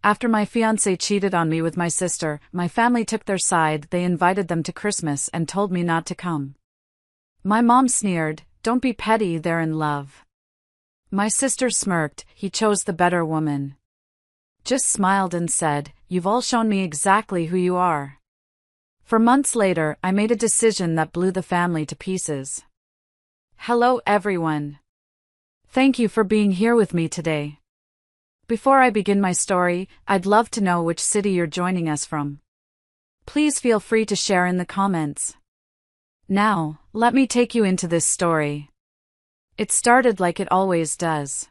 After my fiancé cheated on me with my sister, my family took their side. They invited them to Christmas and told me not to come. My mom sneered, "Don't be petty, they're in love." My sister smirked, "He chose the better woman." Just smiled and said, "You've all shown me exactly who you are." For months later, I made a decision that blew the family to pieces. Hello everyone. Thank you for being here with me today. Before I begin my story, I'd love to know which city you're joining us from. Please feel free to share in the comments. Now, let me take you into this story. It started like it always does.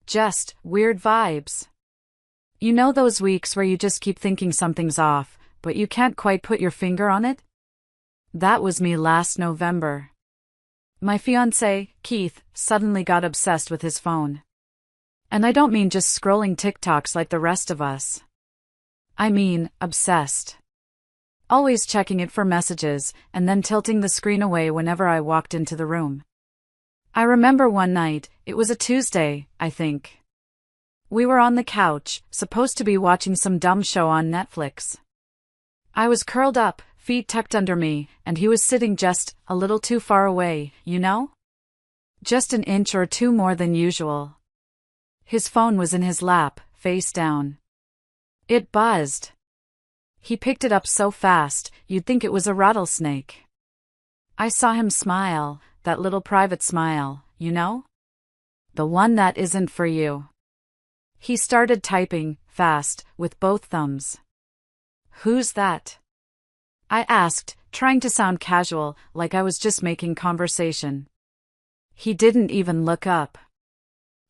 Just weird vibes. You know those weeks where you just keep thinking something's off, but you can't quite put your finger on it? That was me last November. My fiancé, Keith, suddenly got obsessed with his phone. And I don't mean just scrolling TikToks like the rest of us. I mean, obsessed. Always checking it for messages, and then tilting the screen away whenever I walked into the room. I remember one night, it was a Tuesday, I think. We were on the couch, supposed to be watching some dumb show on Netflix. I was curled up, feet tucked under me, and he was sitting just a little too far away, you know? Just an inch or two more than usual. His phone was in his lap, face down. It buzzed. He picked it up so fast, you'd think it was a rattlesnake. I saw him smile, that little private smile, you know? The one that isn't for you. He started typing, fast, with both thumbs. "Who's that?" I asked, trying to sound casual, like I was just making conversation. He didn't even look up.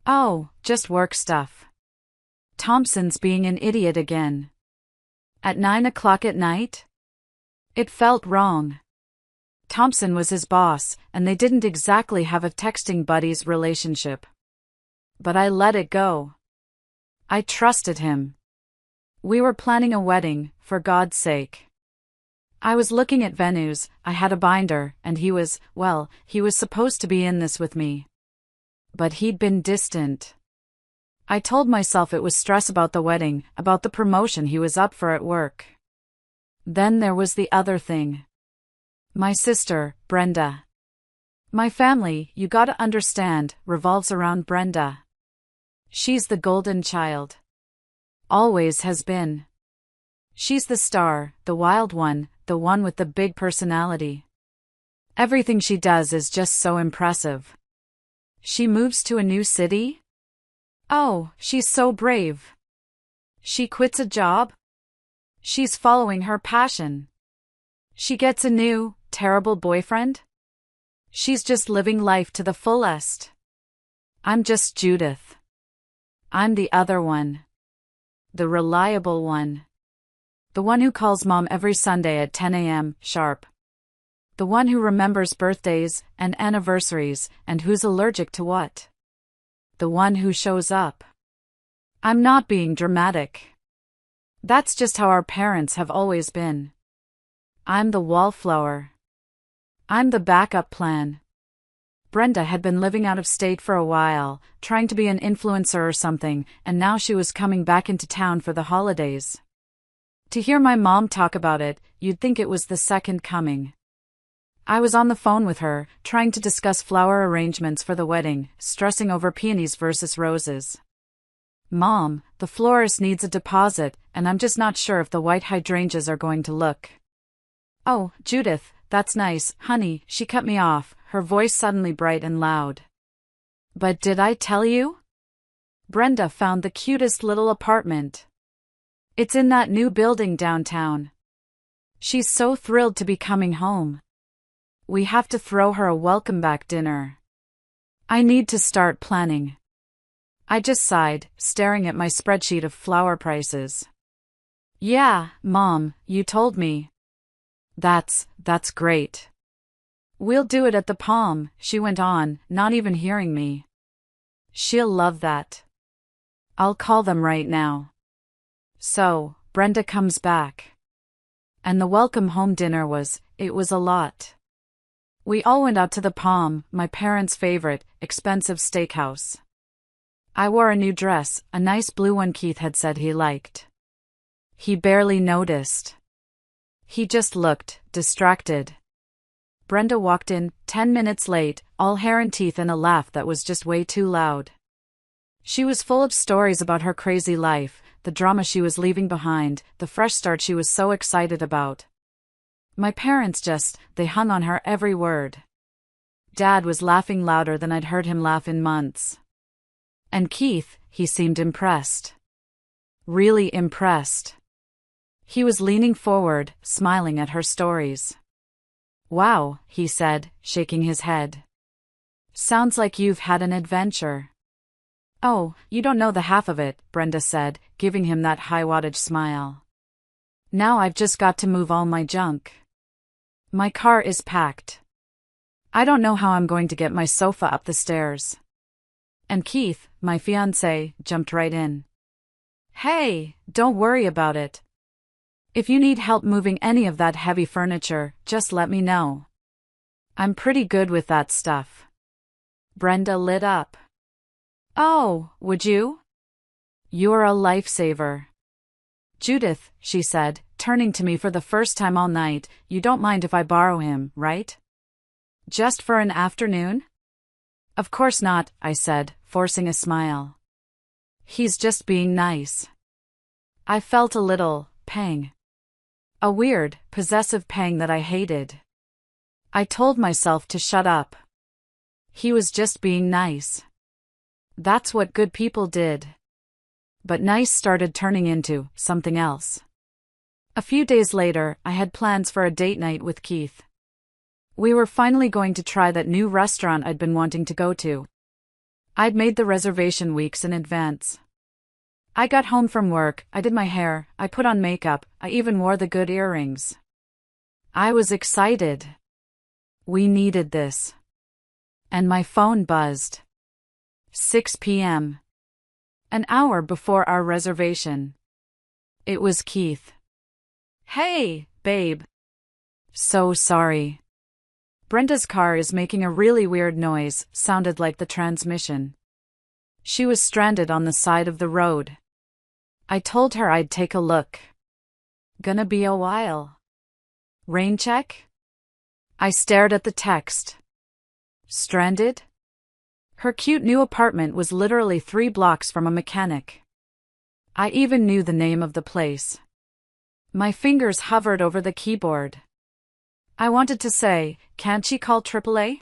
"Oh, just work stuff." Thompson's being an idiot again. At 9 o'clock at night? It felt wrong. Thompson was his boss, and they didn't exactly have a texting buddies relationship. But I let it go. I trusted him. We were planning a wedding, for God's sake. I was looking at venues, I had a binder, and he was supposed to be in this with me. But he'd been distant. I told myself it was stress about the wedding, about the promotion he was up for at work. Then there was the other thing. My sister, Brenda. My family, you gotta understand, revolves around Brenda. She's the golden child. Always has been. She's the star, the wild one, the one with the big personality. Everything she does is just so impressive. She moves to a new city? Oh, she's so brave. She quits a job? She's following her passion. She gets a new, terrible boyfriend? She's just living life to the fullest. I'm just Judith. I'm the other one. The reliable one. The one who calls mom every Sunday at 10 a.m. sharp. The one who remembers birthdays and anniversaries and who's allergic to what? The one who shows up. I'm not being dramatic. That's just how our parents have always been. I'm the wallflower. I'm the backup plan. Brenda had been living out of state for a while, trying to be an influencer or something, and now she was coming back into town for the holidays. To hear my mom talk about it, you'd think it was the second coming. I was on the phone with her, trying to discuss flower arrangements for the wedding, stressing over peonies versus roses. "Mom, the florist needs a deposit, and I'm just not sure if the white hydrangeas are going to look." "Oh, Judith, that's nice, honey," she cut me off, her voice suddenly bright and loud. "But did I tell you? Brenda found the cutest little apartment. It's in that new building downtown. She's so thrilled to be coming home. We have to throw her a welcome back dinner. I need to start planning." I just sighed, staring at my spreadsheet of flower prices. "Yeah, Mom, you told me." That's great. "We'll do it at the Palm," she went on, not even hearing me. "She'll love that. I'll call them right now." So, Brenda comes back. And the welcome home dinner it was a lot. We all went out to the Palm, my parents' favorite, expensive steakhouse. I wore a new dress, a nice blue one Keith had said he liked. He barely noticed. He just looked distracted. Brenda walked in, 10 minutes late, all hair and teeth and a laugh that was just way too loud. She was full of stories about her crazy life, the drama she was leaving behind, the fresh start she was so excited about. My parents they hung on her every word. Dad was laughing louder than I'd heard him laugh in months. And Keith, he seemed impressed. Really impressed. He was leaning forward, smiling at her stories. Wow, he said, shaking his head. Sounds like you've had an adventure. Oh, you don't know the half of it, Brenda said, giving him that high-wattage smile. Now I've just got to move all my junk. My car is packed. I don't know how I'm going to get my sofa up the stairs. And Keith, my fiancé, jumped right in. Hey, don't worry about it. If you need help moving any of that heavy furniture, just let me know. I'm pretty good with that stuff. Brenda lit up. Oh, would you? You're a lifesaver. Judith, she said, turning to me for the first time all night, you don't mind if I borrow him, right? Just for an afternoon? Of course not, I said, forcing a smile. He's just being nice. I felt a little pang. A weird, possessive pang that I hated. I told myself to shut up. He was just being nice. That's what good people did. But nice started turning into something else. A few days later, I had plans for a date night with Keith. We were finally going to try that new restaurant I'd been wanting to go to. I'd made the reservation weeks in advance. I got home from work, I did my hair, I put on makeup, I even wore the good earrings. I was excited. We needed this. And my phone buzzed. 6 p.m. An hour before our reservation. It was Keith. Hey, babe. So sorry. Brenda's car is making a really weird noise, sounded like the transmission. She was stranded on the side of the road. I told her I'd take a look. Gonna be a while. Rain check? I stared at the text. Stranded? Her cute new apartment was literally 3 blocks from a mechanic. I even knew the name of the place. My fingers hovered over the keyboard. I wanted to say, can't she call AAA?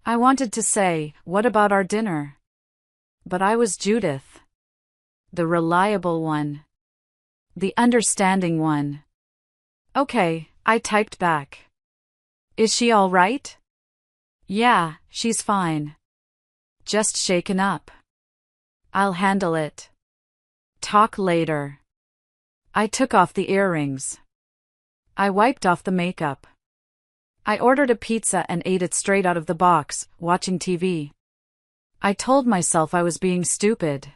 I wanted to say, what about our dinner? But I was Judith. The reliable one. The understanding one. Okay, I typed back. Is she all right? Yeah, she's fine. Just shaken up. I'll handle it. Talk later. I took off the earrings. I wiped off the makeup. I ordered a pizza and ate it straight out of the box, watching TV. I told myself I was being stupid.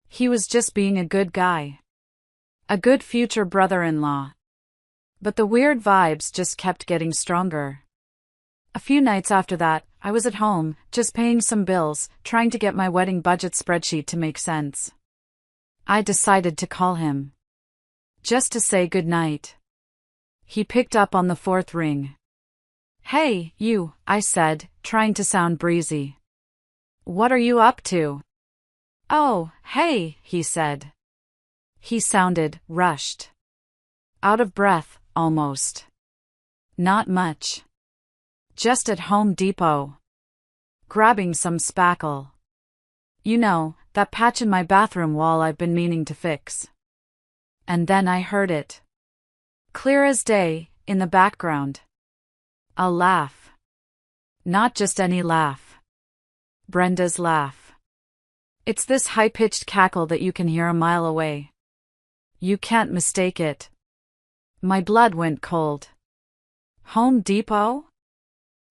He was just being a good guy. A good future brother-in-law. But the weird vibes just kept getting stronger. A few nights after that, I was at home, just paying some bills, trying to get my wedding budget spreadsheet to make sense. I decided to call him. Just to say goodnight. He picked up on the 4th ring. Hey, you, I said, trying to sound breezy. What are you up to? Oh, hey, he said. He sounded rushed. Out of breath, almost. Not much. Just at Home Depot. Grabbing some spackle. You know, that patch in my bathroom wall I've been meaning to fix. And then I heard it. Clear as day, in the background. A laugh. Not just any laugh. Brenda's laugh. It's this high-pitched cackle that you can hear a mile away. You can't mistake it. My blood went cold. Home Depot?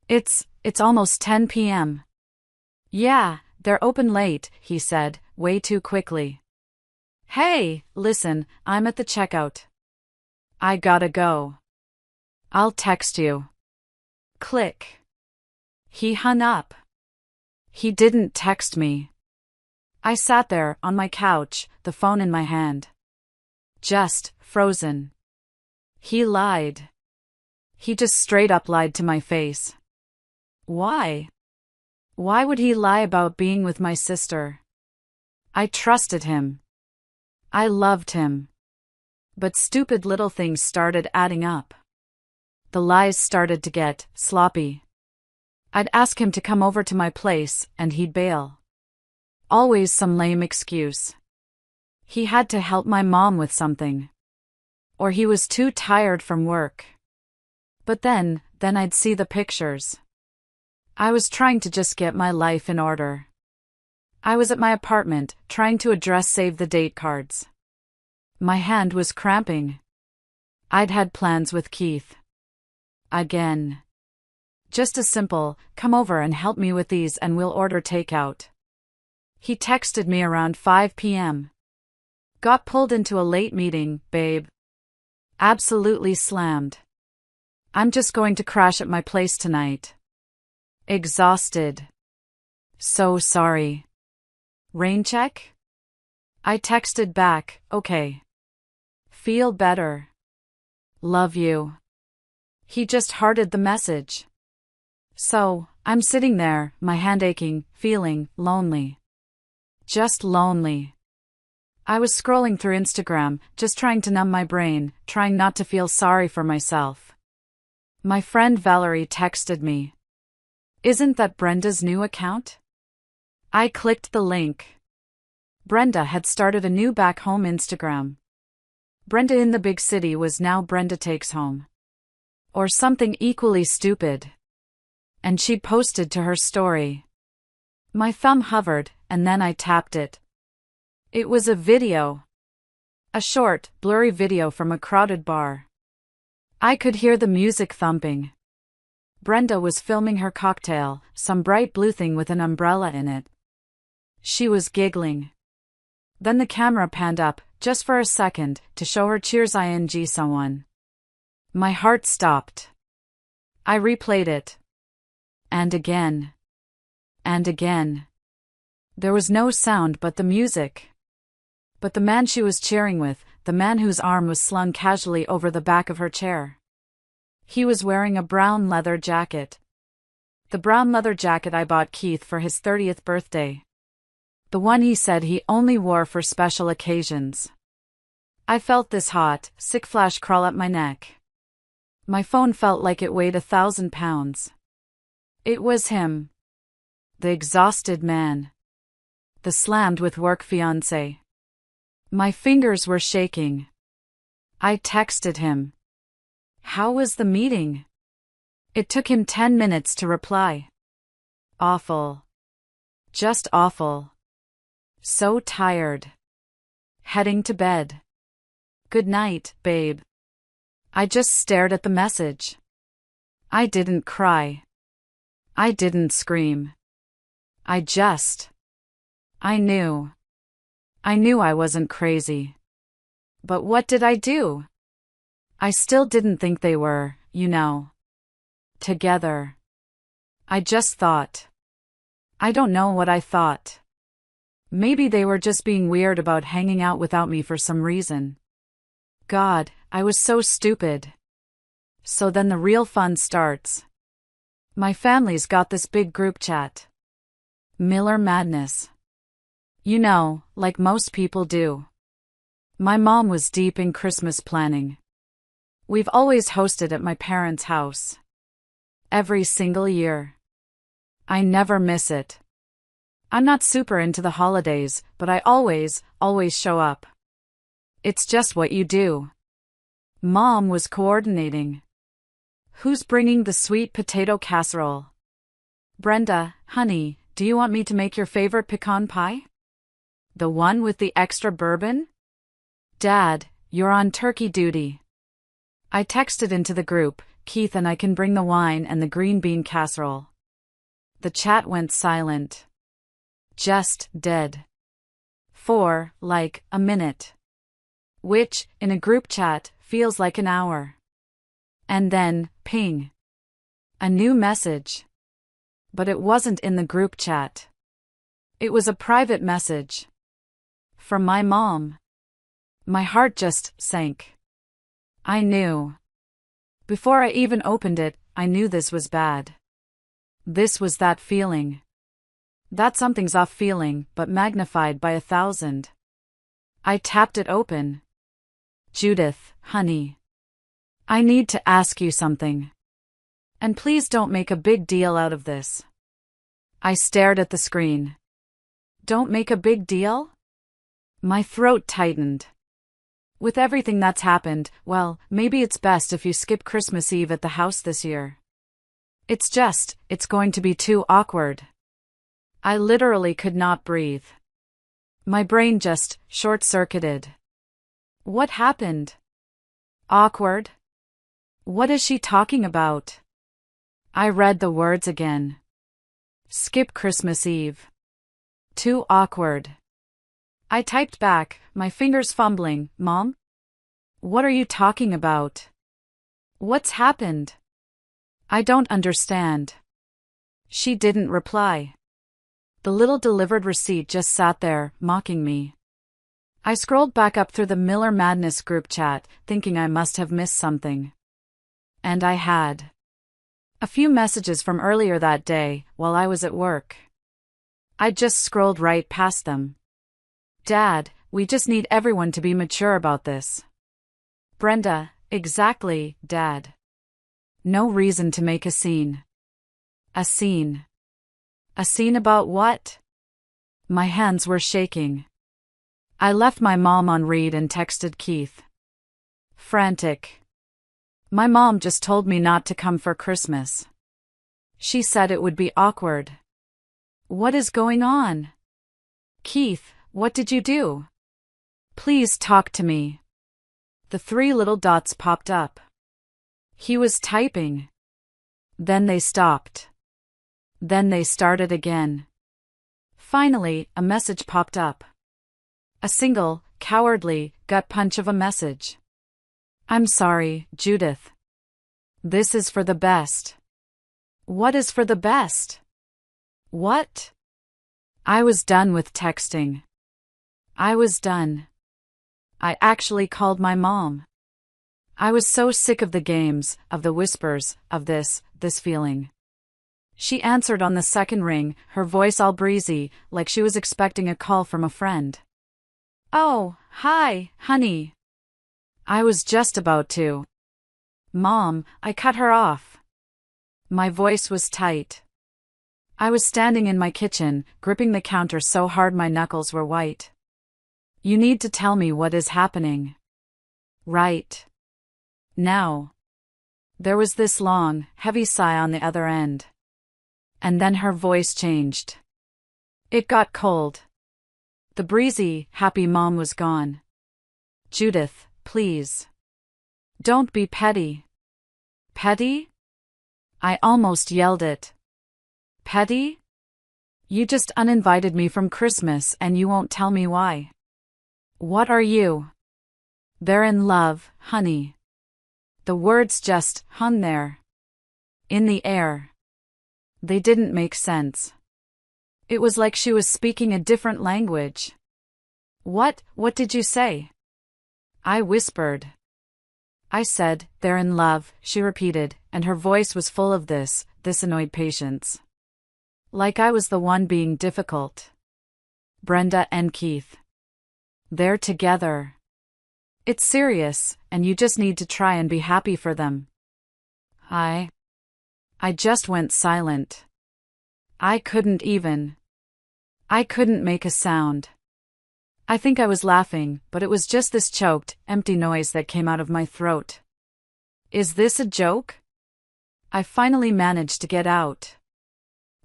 It's almost 10 p.m. Yeah, they're open late, he said, way too quickly. Hey, listen, I'm at the checkout. I gotta go. I'll text you. Click. He hung up. He didn't text me. I sat there, on my couch, the phone in my hand. Just frozen. He lied. He just straight up lied to my face. Why? Why would he lie about being with my sister? I trusted him. I loved him. But stupid little things started adding up. The lies started to get sloppy. I'd ask him to come over to my place, and he'd bail. Always some lame excuse. He had to help my mom with something. Or he was too tired from work. But then I'd see the pictures. I was trying to just get my life in order. I was at my apartment, trying to address save the date cards. My hand was cramping. I'd had plans with Keith. Again. Just a simple, come over and help me with these and we'll order takeout. He texted me around 5 p.m. Got pulled into a late meeting, babe. Absolutely slammed. I'm just going to crash at my place tonight. Exhausted. So sorry. Rain check? I texted back, okay. Feel better. Love you. He just hearted the message. So, I'm sitting there, my hand aching, feeling lonely. Just lonely. I was scrolling through Instagram, just trying to numb my brain, trying not to feel sorry for myself. My friend Valerie texted me. Isn't that Brenda's new account? I clicked the link. Brenda had started a new back home Instagram. Brenda in the big city was now Brenda takes home. Or something equally stupid. And she posted to her story. My thumb hovered, and then I tapped it. It was a video. A short, blurry video from a crowded bar. I could hear the music thumping. Brenda was filming her cocktail, some bright blue thing with an umbrella in it. She was giggling. Then the camera panned up, just for a second, to show her cheers ing someone. My heart stopped. I replayed it. And again. And again. There was no sound but the music. But the man she was cheering with, the man whose arm was slung casually over the back of her chair. He was wearing a brown leather jacket. The brown leather jacket I bought Keith for his 30th birthday. The one he said he only wore for special occasions. I felt this hot, sick flash crawl up my neck. My phone felt like it weighed 1,000 pounds. It was him. The exhausted man. The slammed with work fiancé. My fingers were shaking. I texted him. How was the meeting? It took him 10 minutes to reply. Awful. Just awful. So tired. Heading to bed. Good night, babe. I just stared at the message. I didn't cry. I didn't scream. I knew. I knew I wasn't crazy. But what did I do? I still didn't think they were, together. I just thought. I don't know what I thought. Maybe they were just being weird about hanging out without me for some reason. God, I was so stupid. So then the real fun starts. My family's got this big group chat. Miller Madness. Like most people do. My mom was deep in Christmas planning. We've always hosted at my parents' house. Every single year. I never miss it. I'm not super into the holidays, but I always show up. It's just what you do. Mom was coordinating. Who's bringing the sweet potato casserole? Brenda, honey, do you want me to make your favorite pecan pie? The one with the extra bourbon? Dad, you're on turkey duty. I texted into the group, Keith and I can bring the wine and the green bean casserole. The chat went silent. Just dead. For, like, a minute. Which, in a group chat, feels like an hour. And then, ping. A new message. But it wasn't in the group chat. It was a private message. From my mom. My heart just sank. I knew. Before I even opened it, I knew this was bad. This was that feeling. That something's off feeling, but magnified by 1,000. I tapped it open. Judith, honey. I need to ask you something. And please don't make a big deal out of this. I stared at the screen. Don't make a big deal? My throat tightened. With everything that's happened, well, maybe it's best if you skip Christmas Eve at the house this year. It's going to be too awkward. I literally could not breathe. My brain just short-circuited. What happened? Awkward? What is she talking about? I read the words again. Skip Christmas Eve. Too awkward. I typed back, my fingers fumbling, Mom? What are you talking about? What's happened? I don't understand. She didn't reply. The little delivered receipt just sat there, mocking me. I scrolled back up through the Miller Madness group chat, thinking I must have missed something. And I had. A few messages from earlier that day, while I was at work. I just scrolled right past them. Dad, we just need everyone to be mature about this. Brenda, exactly, Dad. No reason to make a scene. A scene. A scene about what? My hands were shaking. I left my mom on read and texted Keith. Frantic. My mom just told me not to come for Christmas. She said it would be awkward. What is going on? Keith, what did you do? Please talk to me. The 3 little dots popped up. He was typing. Then they stopped. Then they started again. Finally, a message popped up. A single, cowardly, gut punch of a message. I'm sorry, Judith. This is for the best. What is for the best? What? I was done with texting. I was done. I actually called my mom. I was so sick of the games, of the whispers, of this feeling. She answered on the second ring, her voice all breezy, like she was expecting a call from a friend. Oh, hi, honey. I was just about to. Mom, I cut her off. My voice was tight. I was standing in my kitchen, gripping the counter so hard my knuckles were white. You need to tell me what is happening. Right. Now. There was this long, heavy sigh on the other end. And then her voice changed. It got cold. The breezy, happy mom was gone. Judith, please. Don't be petty. Petty? I almost yelled it. Petty? You just uninvited me from Christmas and you won't tell me why. What are you? They're in love, honey. The words just hung there. In the air. They didn't make sense. It was like she was speaking a different language. What did you say? I whispered. I said, they're in love, she repeated, and her voice was full of this annoyed patience. Like I was the one being difficult. Brenda and Keith. They're together. It's serious, and you just need to try and be happy for them. I just went silent. I couldn't make a sound. I think I was laughing, but it was just this choked, empty noise that came out of my throat. Is this a joke? I finally managed to get out.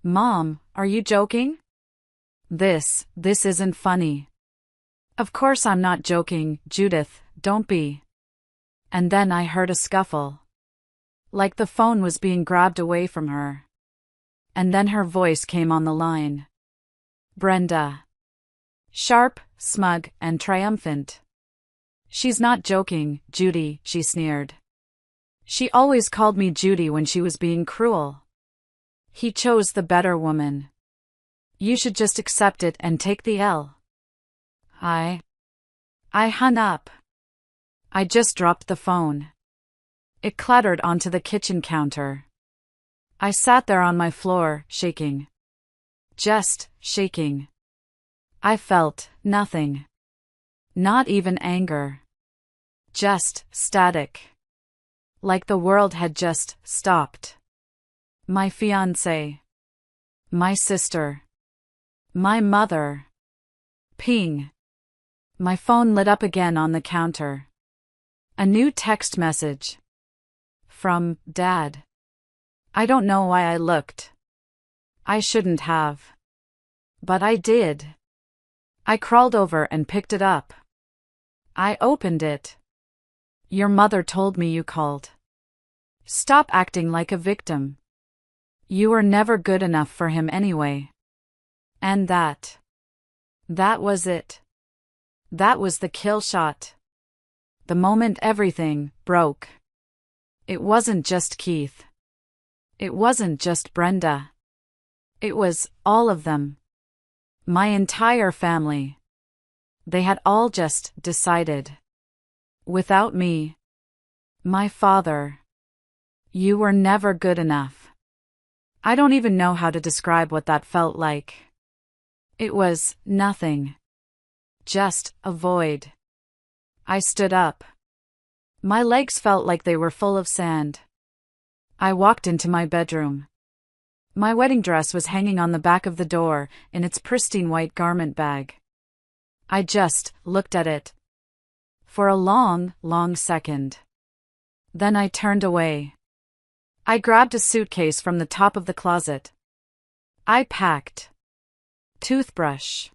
Mom, are you joking? This isn't funny. Of course I'm not joking, Judith, don't be. And then I heard a scuffle. Like the phone was being grabbed away from her. And then her voice came on the line. Brenda. Sharp, smug, and triumphant. She's not joking, Judy, she sneered. She always called me Judy when she was being cruel. He chose the better woman. You should just accept it and take the L. I hung up. I just dropped the phone. It clattered onto the kitchen counter. I sat there on my floor, shaking. Just shaking. I felt nothing. Not even anger. Just static. Like the world had just stopped. My fiancé. My sister. My mother. Ping. My phone lit up again on the counter. A new text message. From Dad. I don't know why I looked. I shouldn't have. But I did. I crawled over and picked it up. I opened it. Your mother told me you called. Stop acting like a victim. You were never good enough for him anyway. And that was it. That was the kill shot. The moment everything broke. It wasn't just Keith. It wasn't just Brenda. It was all of them. My entire family. They had all just decided. Without me. My father. You were never good enough. I don't even know how to describe what that felt like. It was nothing. Just a void. I stood up. My legs felt like they were full of sand. I walked into my bedroom. My wedding dress was hanging on the back of the door, in its pristine white garment bag. I just looked at it. For a long, long second. Then I turned away. I grabbed a suitcase from the top of the closet. I packed. Toothbrush.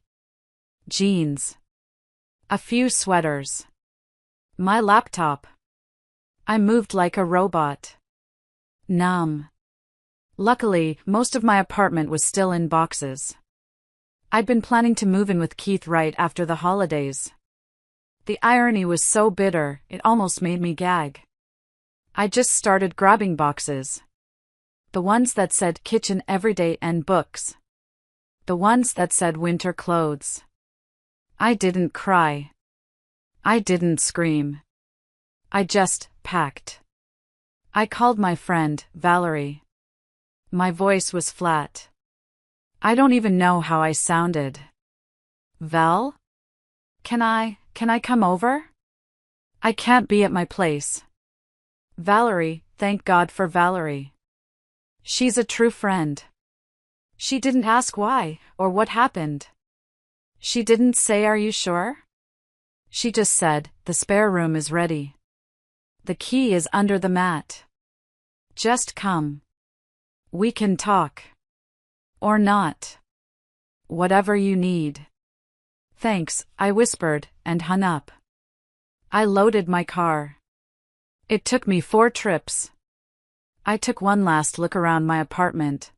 Jeans. A few sweaters. My laptop. I moved like a robot. Numb. Luckily, most of my apartment was still in boxes. I'd been planning to move in with Keith right after the holidays. The irony was so bitter, it almost made me gag. I just started grabbing boxes. The ones that said kitchen everyday and books. The ones that said winter clothes. I didn't cry. I didn't scream. I just packed. I called my friend, Valerie. My voice was flat. I don't even know how I sounded. Val? Can I come over? I can't be at my place. Valerie, thank God for Valerie. She's a true friend. She didn't ask why, or what happened. She didn't say, "Are you sure?" She just said, "The spare room is ready. The key is under the mat. Just come. We can talk. Or not. Whatever you need." "Thanks," I whispered, and hung up. I loaded my car. It took me 4 trips. I took one last look around my apartment.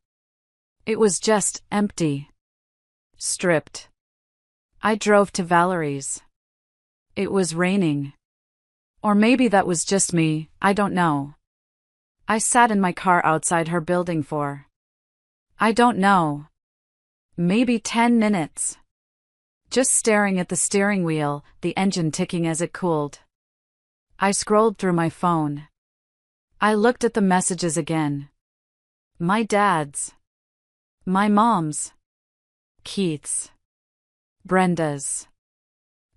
It was just empty. Stripped. I drove to Valerie's. It was raining. Or maybe that was just me, I don't know. I sat in my car outside her building for, I don't know, maybe 10 minutes. Just staring at the steering wheel, the engine ticking as it cooled. I scrolled through my phone. I looked at the messages again. My dad's. My mom's. Keith's. Brenda's.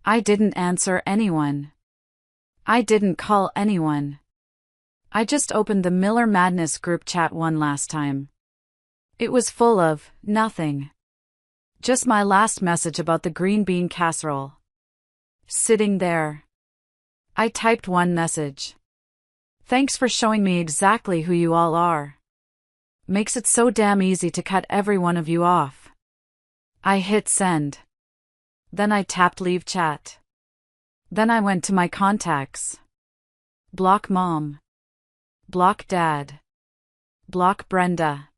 I didn't answer anyone. I didn't call anyone. I just opened the Miller Madness group chat one last time. It was full of nothing. Just my last message about the green bean casserole. Sitting there. I typed one message. "Thanks for showing me exactly who you all are. Makes it so damn easy to cut every one of you off." I hit send. Then I tapped leave chat. Then I went to my contacts. Block mom. Block dad. Block Brenda.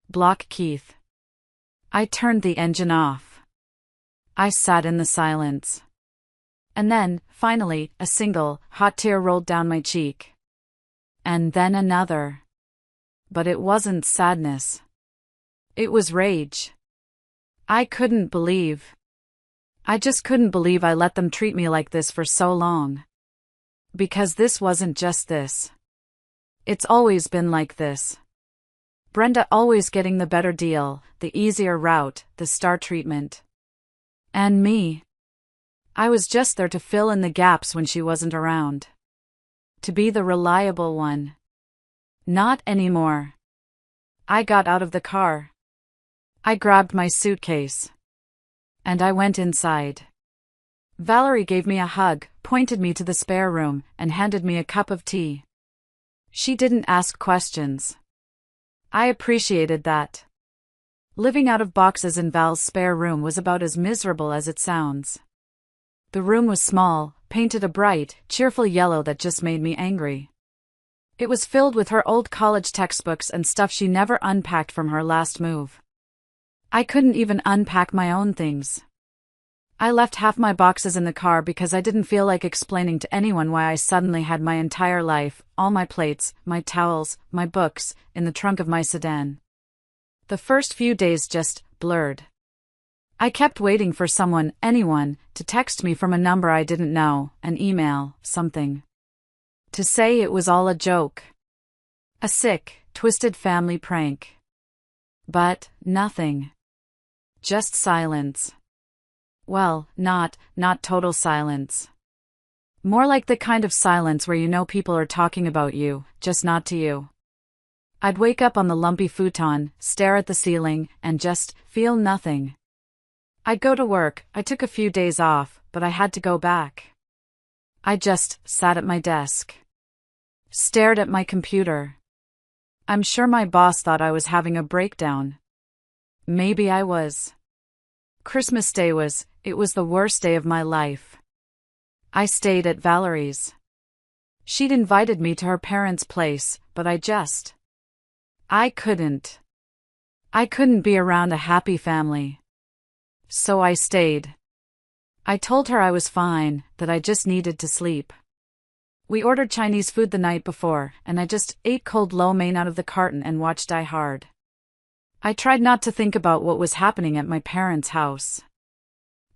Block Keith. I turned the engine off. I sat in the silence. And then, finally, a single, hot tear rolled down my cheek. And then another. But it wasn't sadness. It was rage. I couldn't believe. I just couldn't believe I let them treat me like this for so long. Because this wasn't just this. It's always been like this. Brenda always getting the better deal, the easier route, the star treatment. And me. I was just there to fill in the gaps when she wasn't around. To be the reliable one. Not anymore. I got out of the car. I grabbed my suitcase. And I went inside. Valerie gave me a hug, pointed me to the spare room, and handed me a cup of tea. She didn't ask questions. I appreciated that. Living out of boxes in Val's spare room was about as miserable as it sounds. The room was small, painted a bright, cheerful yellow that just made me angry. It was filled with her old college textbooks and stuff she never unpacked from her last move. I couldn't even unpack my own things. I left half my boxes in the car because I didn't feel like explaining to anyone why I suddenly had my entire life, all my plates, my towels, my books, in the trunk of my sedan. The first few days just blurred. I kept waiting for someone, anyone, to text me from a number I didn't know, an email, something. To say it was all a joke. A sick, twisted family prank. But nothing. Just silence. Well, not total silence. More like the kind of silence where you know people are talking about you, just not to you. I'd wake up on the lumpy futon, stare at the ceiling, and just feel nothing. I'd go to work, I took a few days off, but I had to go back. I just sat at my desk. Stared at my computer. I'm sure my boss thought I was having a breakdown. Maybe I was. Christmas Day it was the worst day of my life. I stayed at Valerie's. She'd invited me to her parents' place, but I couldn't. I couldn't be around a happy family. So I stayed. I told her I was fine, that I just needed to sleep. We ordered Chinese food the night before, and I just ate cold lo mein out of the carton and watched Die Hard. I tried not to think about what was happening at my parents' house.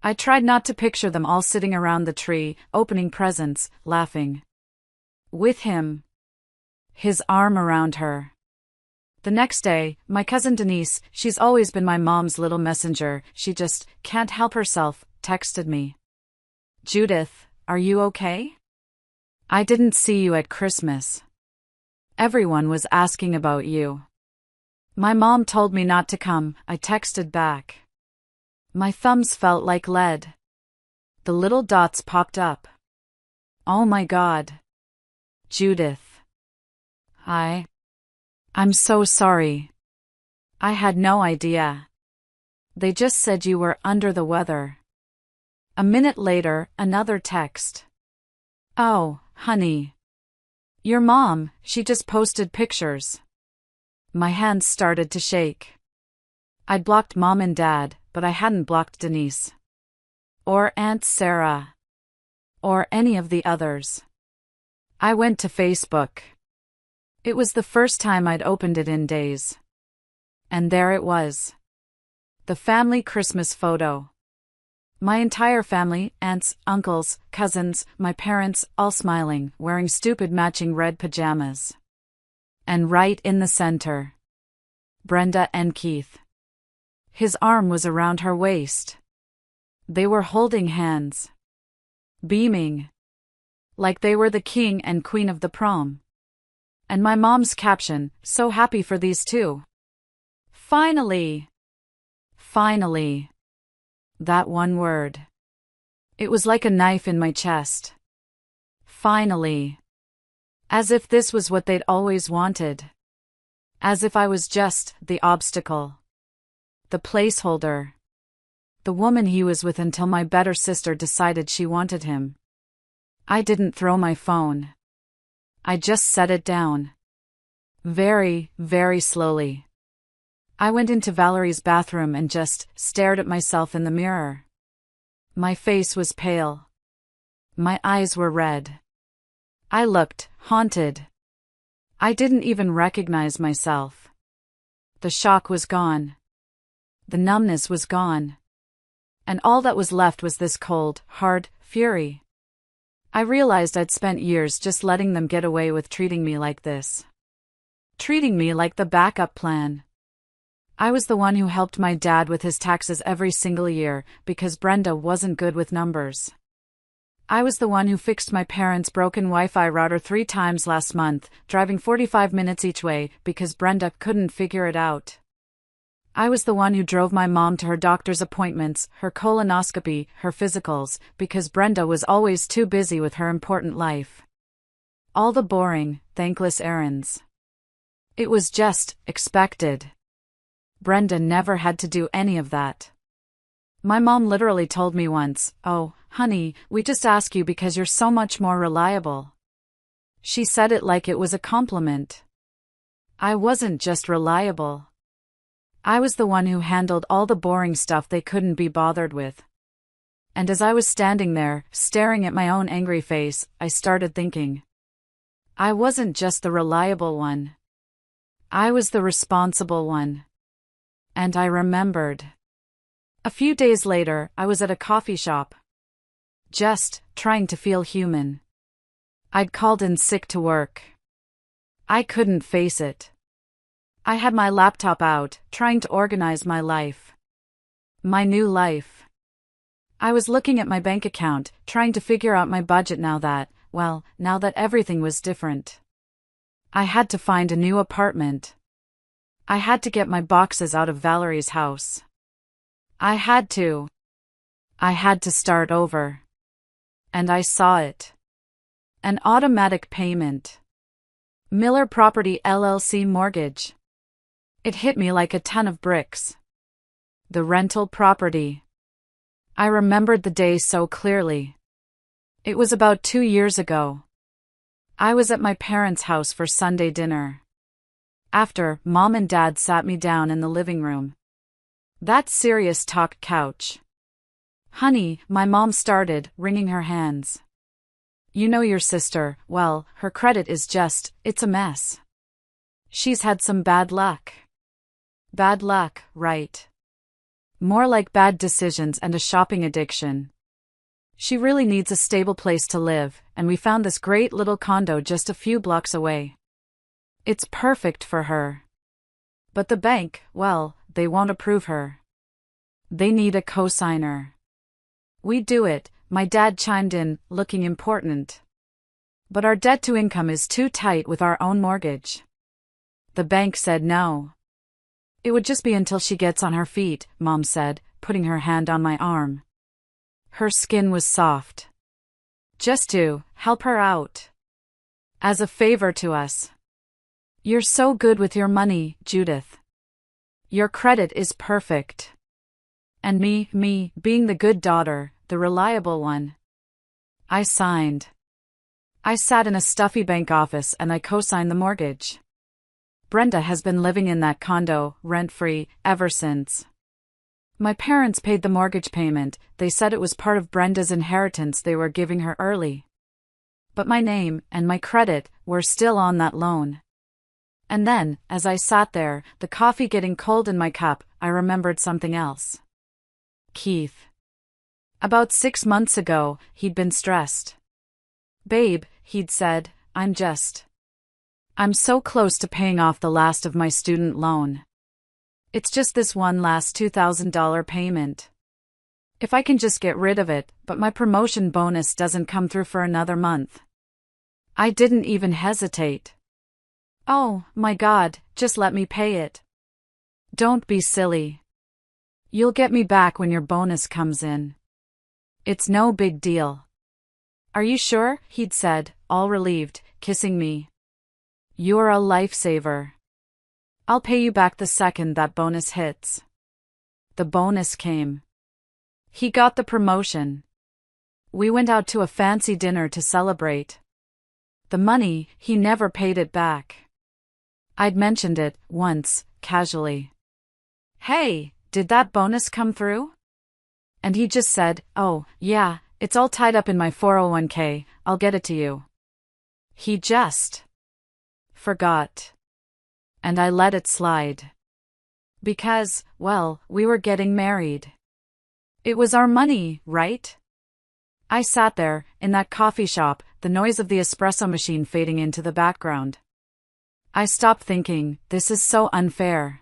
I tried not to picture them all sitting around the tree, opening presents, laughing. With him. His arm around her. The next day, my cousin Denise, she's always been my mom's little messenger, she just can't help herself, texted me. Judith, are you okay? I didn't see you at Christmas. Everyone was asking about you. My mom told me not to come, I texted back. My thumbs felt like lead. The little dots popped up. Oh my God. Judith. I'm so sorry. I had no idea. They just said you were under the weather. A minute later, another text. Oh, honey. Your mom, she just posted pictures. My hands started to shake. I'd blocked Mom and Dad, but I hadn't blocked Denise. Or Aunt Sarah. Or any of the others. I went to Facebook. It was the first time I'd opened it in days. And there it was. The family Christmas photo. My entire family, aunts, uncles, cousins, my parents, all smiling, wearing stupid matching red pajamas. And right in the center. Brenda and Keith. His arm was around her waist. They were holding hands. Beaming. Like they were the king and queen of the prom. And my mom's caption, so happy for these two. Finally. Finally. That one word. It was like a knife in my chest. Finally. As if this was what they'd always wanted. As if I was just the obstacle. The placeholder. The woman he was with until my better sister decided she wanted him. I didn't throw my phone. I just set it down. Very, very slowly. I went into Valerie's bathroom and just stared at myself in the mirror. My face was pale. My eyes were red. I looked haunted. I didn't even recognize myself. The shock was gone. The numbness was gone. And all that was left was this cold, hard fury. I realized I'd spent years just letting them get away with treating me like this. Treating me like the backup plan. I was the one who helped my dad with his taxes every single year because Brenda wasn't good with numbers. I was the one who fixed my parents' broken Wi-Fi router 3 times last month, driving 45 minutes each way because Brenda couldn't figure it out. I was the one who drove my mom to her doctor's appointments, her colonoscopy, her physicals, because Brenda was always too busy with her important life. All the boring, thankless errands. It was just expected. Brenda never had to do any of that. My mom literally told me once, "Oh, honey, we just ask you because you're so much more reliable." She said it like it was a compliment. I wasn't just reliable. I was the one who handled all the boring stuff they couldn't be bothered with. And as I was standing there, staring at my own angry face, I started thinking. I wasn't just the reliable one. I was the responsible one. And I remembered. A few days later, I was at a coffee shop. Just trying to feel human. I'd called in sick to work. I couldn't face it. I had my laptop out, trying to organize my life. My new life. I was looking at my bank account, trying to figure out my budget now that everything was different. I had to find a new apartment. I had to get my boxes out of Valerie's house. I had to start over. And I saw it. An automatic payment. Miller Property LLC mortgage. It hit me like a ton of bricks. The rental property. I remembered the day so clearly. It was about 2 years ago. I was at my parents' house for Sunday dinner. After, Mom and Dad sat me down in the living room. That serious talk couch. "Honey," my mom started, wringing her hands. "You know your sister, well, her credit is it's a mess. She's had some bad luck." Bad luck, right? More like bad decisions and a shopping addiction. She really needs a stable place to live, and we found this great little condo just a few blocks away. It's perfect for her. But the bank, well, they won't approve her. They need a cosigner. "We do it," my dad chimed in, looking important. "But our debt to income is too tight with our own mortgage." The bank said no. "It would just be until she gets on her feet," Mom said, putting her hand on my arm. Her skin was soft. "Just to help her out. As a favor to us. You're so good with your money, Judith. Your credit is perfect. And me, being the good daughter, the reliable one." I signed. I sat in a stuffy bank office and I co-signed the mortgage. Brenda has been living in that condo, rent-free, ever since. My parents paid the mortgage payment. They said it was part of Brenda's inheritance they were giving her early. But my name and my credit were still on that loan. And then, as I sat there, the coffee getting cold in my cup, I remembered something else. Keith. About 6 months ago, he'd been stressed. "Babe," he'd said, I'm so close to paying off the last of my student loan. It's just this one last $2,000 payment. If I can just get rid of it, but my promotion bonus doesn't come through for another month." I didn't even hesitate. "Oh, my God, just let me pay it." "Don't be silly. You'll get me back when your bonus comes in. It's no big deal." "Are you sure?" he'd said, all relieved, kissing me. "You're a lifesaver. I'll pay you back the second that bonus hits." The bonus came. He got the promotion. We went out to a fancy dinner to celebrate. The money, he never paid it back. I'd mentioned it, once, casually. "Hey, did that bonus come through?" And he just said, "Oh, yeah, it's all tied up in my 401k, I'll get it to you." He just forgot. And I let it slide. Because, well, we were getting married. It was our money, right? I sat there, in that coffee shop, the noise of the espresso machine fading into the background. I stopped thinking, this is so unfair.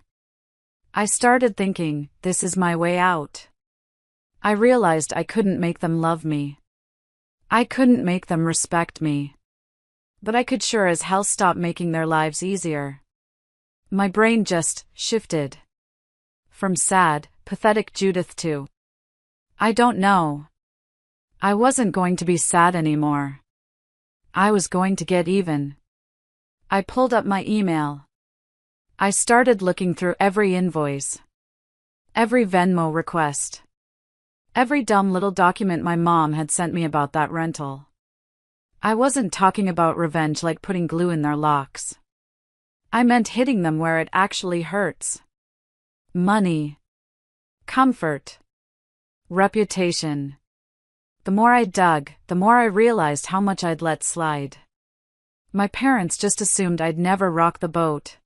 I started thinking, this is my way out. I realized I couldn't make them love me. I couldn't make them respect me. But I could sure as hell stop making their lives easier. My brain just shifted. From sad, pathetic Judith to, I don't know. I wasn't going to be sad anymore. I was going to get even. I pulled up my email. I started looking through every invoice. Every Venmo request. Every dumb little document my mom had sent me about that rental. I wasn't talking about revenge like putting glue in their locks. I meant hitting them where it actually hurts. Money. Comfort. Reputation. The more I dug, the more I realized how much I'd let slide. My parents just assumed I'd never rock the boat.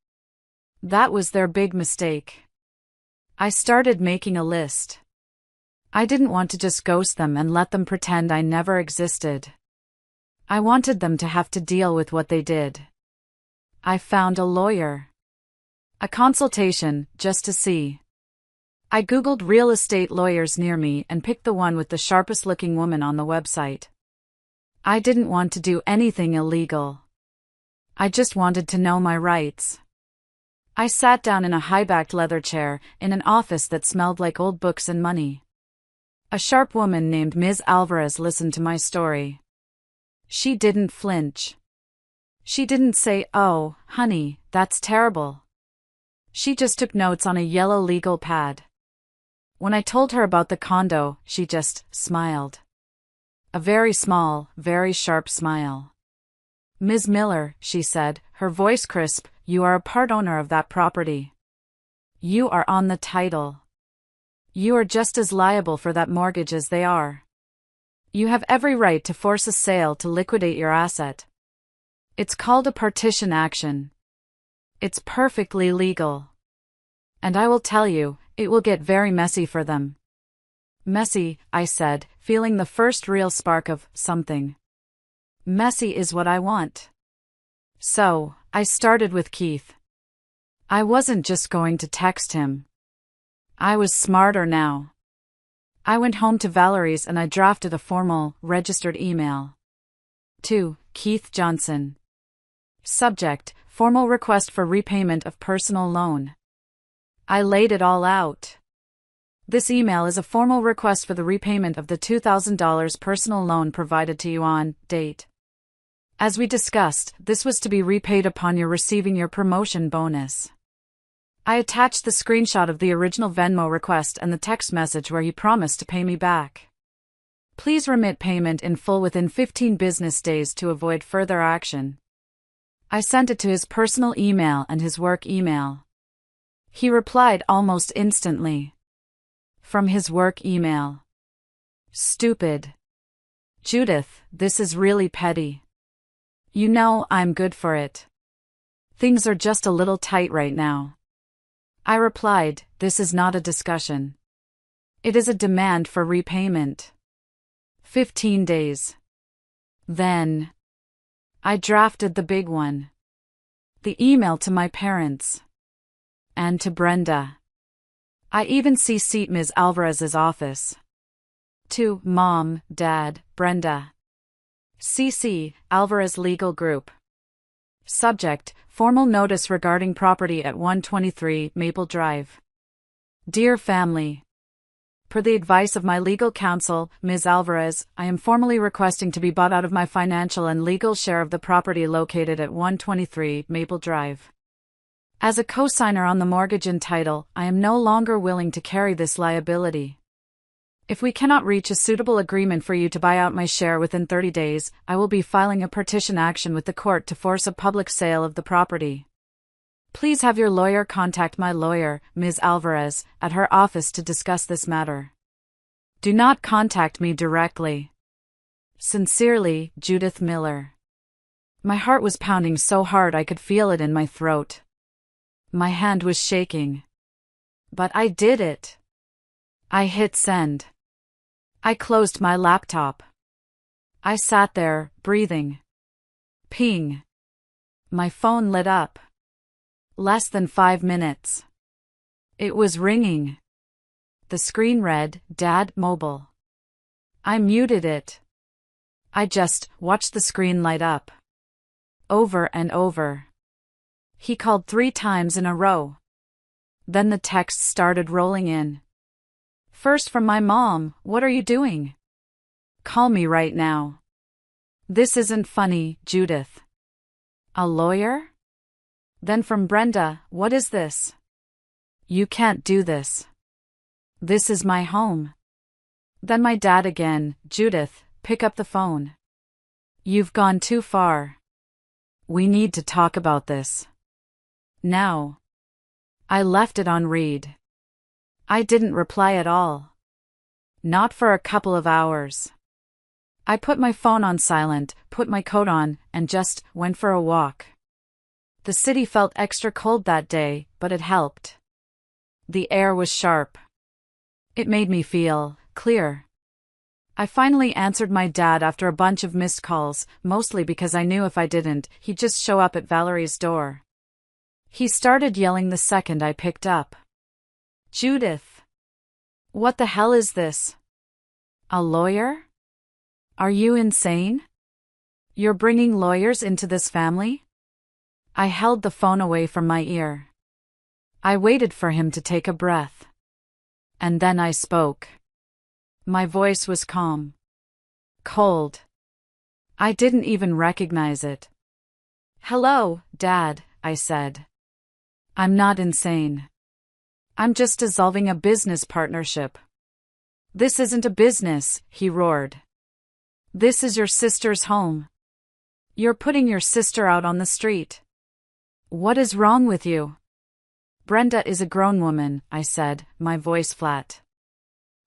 That was their big mistake. I started making a list. I didn't want to just ghost them and let them pretend I never existed. I wanted them to have to deal with what they did. I found a lawyer. A consultation, just to see. I Googled real estate lawyers near me and picked the one with the sharpest looking woman on the website. I didn't want to do anything illegal. I just wanted to know my rights. I sat down in a high-backed leather chair, in an office that smelled like old books and money. A sharp woman named Ms. Alvarez listened to my story. She didn't flinch. She didn't say, "Oh, honey, that's terrible." She just took notes on a yellow legal pad. When I told her about the condo, she just smiled. A very small, very sharp smile. "Ms. Miller," she said, her voice crisp, "you are a part owner of that property. You are on the title. You are just as liable for that mortgage as they are. You have every right to force a sale to liquidate your asset. It's called a partition action. It's perfectly legal. And I will tell you, it will get very messy for them." "Messy," I said, feeling the first real spark of something. Messy is what I want. So, I started with Keith. I wasn't just going to text him. I was smarter now. I went home to Valerie's and I drafted a formal, registered email. To Keith Johnson. Subject, formal request for repayment of personal loan. I laid it all out. This email is a formal request for the repayment of the $2,000 personal loan provided to you on date. As we discussed, this was to be repaid upon your receiving your promotion bonus. I attached the screenshot of the original Venmo request and the text message where he promised to pay me back. Please remit payment in full within 15 business days to avoid further action. I sent it to his personal email and his work email. He replied almost instantly. From his work email. Stupid. Judith, this is really petty. You know I'm good for it. Things are just a little tight right now. I replied, this is not a discussion. It is a demand for repayment. 15 days. Then, I drafted the big one. The email to my parents. And to Brenda. I even CC'd Ms. Alvarez's office. To Mom, Dad, Brenda. CC, Alvarez Legal Group. Subject, formal notice regarding property at 123 Maple Drive. Dear family. Per the advice of my legal counsel, Ms. Alvarez, I am formally requesting to be bought out of my financial and legal share of the property located at 123 Maple Drive. As a co-signer on the mortgage and title, I am no longer willing to carry this liability. If we cannot reach a suitable agreement for you to buy out my share within 30 days, I will be filing a partition action with the court to force a public sale of the property. Please have your lawyer contact my lawyer, Ms. Alvarez, at her office to discuss this matter. Do not contact me directly. Sincerely, Judith Miller. My heart was pounding so hard I could feel it in my throat. My hand was shaking. But I did it. I hit send. I closed my laptop. I sat there, breathing. Ping. My phone lit up. Less than 5 minutes. It was ringing. The screen read, Dad, mobile. I muted it. I just watched the screen light up. Over and over. He called 3 times in a row. Then the texts started rolling in. First from my mom, what are you doing? Call me right now. This isn't funny, Judith. A lawyer? Then from Brenda, what is this? You can't do this. This is my home. Then my dad again, Judith, pick up the phone. You've gone too far. We need to talk about this. Now. I left it on read. I didn't reply at all. Not for a couple of hours. I put my phone on silent, put my coat on, and just went for a walk. The city felt extra cold that day, but it helped. The air was sharp. It made me feel clear. I finally answered my dad after a bunch of missed calls, mostly because I knew if I didn't, he'd just show up at Valerie's door. He started yelling the second I picked up. Judith. What the hell is this? A lawyer? Are you insane? You're bringing lawyers into this family? I held the phone away from my ear. I waited for him to take a breath. And then I spoke. My voice was calm. Cold. I didn't even recognize it. Hello, Dad, I said. I'm not insane. I'm just dissolving a business partnership. This isn't a business, he roared. This is your sister's home. You're putting your sister out on the street. What is wrong with you? Brenda is a grown woman, I said, my voice flat.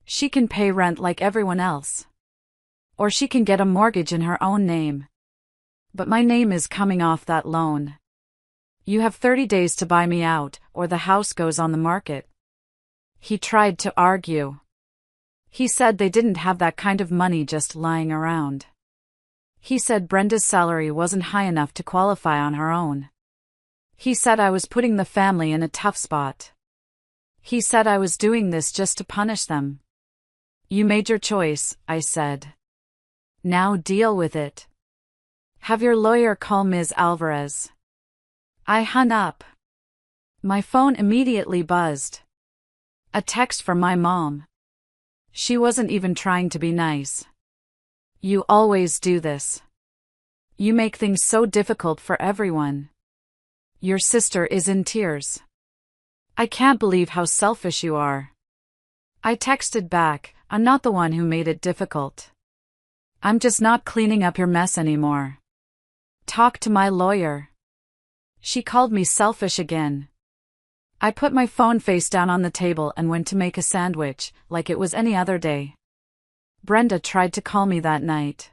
She can pay rent like everyone else. Or she can get a mortgage in her own name. But my name is coming off that loan. You have 30 days to buy me out, or the house goes on the market. He tried to argue. He said they didn't have that kind of money just lying around. He said Brenda's salary wasn't high enough to qualify on her own. He said I was putting the family in a tough spot. He said I was doing this just to punish them. You made your choice, I said. Now deal with it. Have your lawyer call Ms. Alvarez. I hung up. My phone immediately buzzed. A text from my mom. She wasn't even trying to be nice. You always do this. You make things so difficult for everyone. Your sister is in tears. I can't believe how selfish you are. I texted back, I'm not the one who made it difficult. I'm just not cleaning up your mess anymore. Talk to my lawyer. She called me selfish again. I put my phone face down on the table and went to make a sandwich, like it was any other day. Brenda tried to call me that night.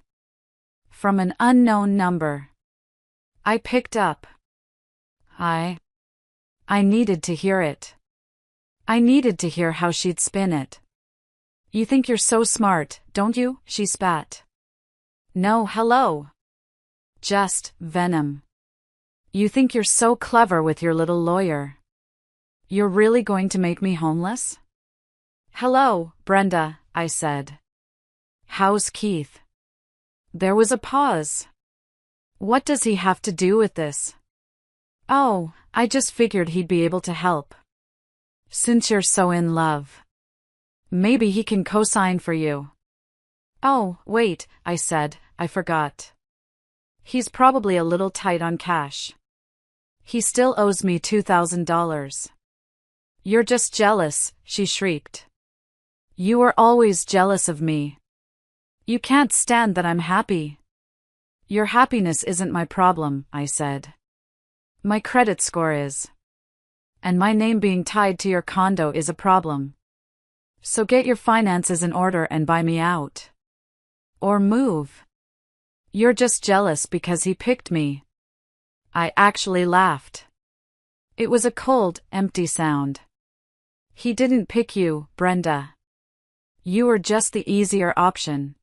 From an unknown number. I picked up. I needed to hear it. I needed to hear how she'd spin it. You think you're so smart, don't you? She spat. No, hello. Just venom. You think you're so clever with your little lawyer. You're really going to make me homeless? Hello, Brenda, I said. How's Keith? There was a pause. What does he have to do with this? Oh, I just figured he'd be able to help. Since you're so in love. Maybe he can co-sign for you. Oh, wait, I said, I forgot. He's probably a little tight on cash. He still owes me $2,000. You're just jealous, she shrieked. You were always jealous of me. You can't stand that I'm happy. Your happiness isn't my problem, I said. My credit score is. And my name being tied to your condo is a problem. So get your finances in order and buy me out. Or move. You're just jealous because he picked me. I actually laughed. It was a cold, empty sound. He didn't pick you, Brenda. You were just the easier option.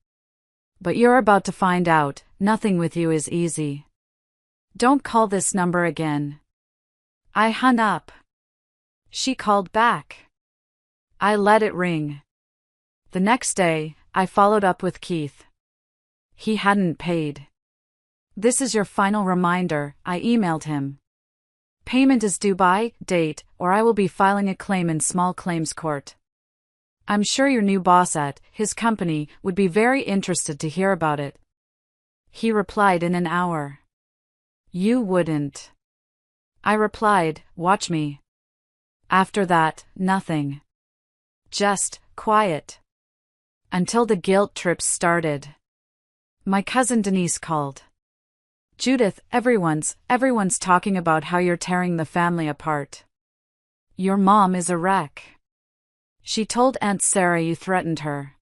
But you're about to find out, nothing with you is easy. Don't call this number again. I hung up. She called back. I let it ring. The next day, I followed up with Keith. He hadn't paid. This is your final reminder, I emailed him. Payment is due by date, or I will be filing a claim in small claims court. I'm sure your new boss at his company would be very interested to hear about it. He replied in an hour. You wouldn't. I replied, watch me. After that, nothing. Just quiet. Until the guilt trips started. My cousin Denise called. Judith, everyone's talking about how you're tearing the family apart. Your mom is a wreck. She told Aunt Sarah you threatened her.